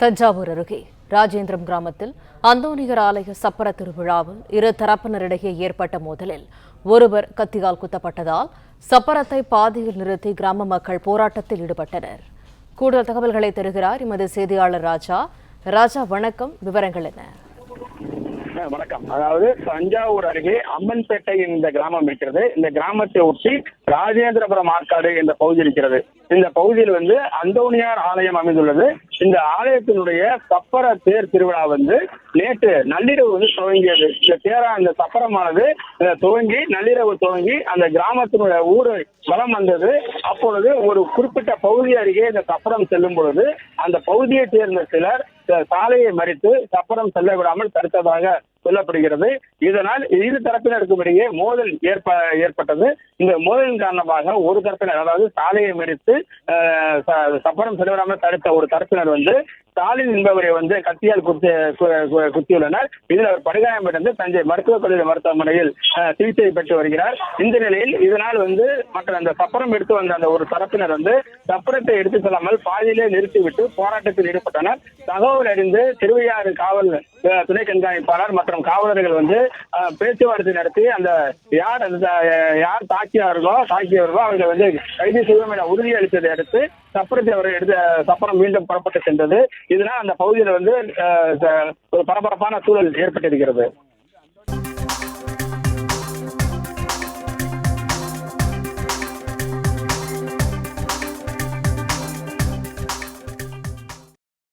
தஞ்சாவூர் அருகே ராஜேந்திரம் கிராமத்தில் அந்தோணியர் ஆலய சப்பர திருவிழாவில் இரு தரப்பினரிடையே ஏற்பட்ட மோதலில் ஒருவர் கத்தியால் குத்தப்பட்டதால் சப்பரத்தை பாதியில் நிறுத்தி கிராம மக்கள் போராட்டத்தில் ஈடுபட்டனர். கூடுதல் தகவல்களை தருகிறார் எமது செய்தியாளர் ராஜா. ராஜா, வணக்கம். விவரங்கள் என்ன? வணக்கம். அதாவது தஞ்சாவூர் அருகே அம்மன்பேட்டை இந்த கிராமம் இருக்கிறது. இந்த கிராமத்தை ஒட்டி ராஜேந்திரபுரம் ஆற்காடு என்ற பகுதி இருக்கிறது. இந்த பகுதியில் அந்தோணியார் ஆலயம் அமைந்துள்ளது. இந்த ஆலயத்தினுடைய சப்பர தேர் திருவிழா நேற்று நள்ளிரவு துவங்கியது. இந்த சப்பரமானது துவங்கி நள்ளிரவு துவங்கி அந்த கிராமத்தினுடைய ஊரு வலம் வந்தது. அப்பொழுது ஒரு குறிப்பிட்ட பகுதி அருகே இந்த சப்பரம் செல்லும் பொழுது அந்த பகுதியை சேர்ந்த சிலர் சாலையை மறித்து சப்பரம் செல்ல விடாமல் தடுத்ததாக சொல்லப்படுகிறது. இதனால் இரு தரப்பினருக்கும் இடையே மோதல் ஏற்பட்டது. இந்த மோதலின் காரணமாக ஒரு தரப்பினர், அதாவது சாலையை மறித்து சப்பரம் செல்லவிடாமல் தடுத்த ஒரு தரப்பினர் ஸ்டாலின் என்பவரை கத்தியால் குத்தியுள்ளனர். இதில் அவர் படுகாயமடைந்து தஞ்சை மருத்துவக் கல்லூரி மருத்துவமனையில் சிகிச்சை பெற்று வருகிறார். இந்த நிலையில் இதனால் மற்ற அந்த சப்பரம் எடுத்து வந்த அந்த ஒரு தரப்பினர் சப்பரத்தை எடுத்து செல்லாமல் பாதியிலே நிறுத்திவிட்டு போராட்டத்தில் ஈடுபட்டனர். தகவல் அறிந்து திருவையாறு காவல் துணை கண்காணிப்பாளர் மற்றும் காவலர்கள் பேச்சுவார்த்தை நடத்தி அந்த யார் தாக்கியவர்களோ அவர்களை கைது செய்வோம் என உறுதியளித்ததை அடுத்து சப்பரத்தை அவர்கள் எடுத்து சப்பரம் மீண்டும் புறப்பட்டு சென்றது. இதனால் அந்த பகுதியில் ஒரு பரபரப்பான சூழல் ஏற்பட்டிருக்கிறது.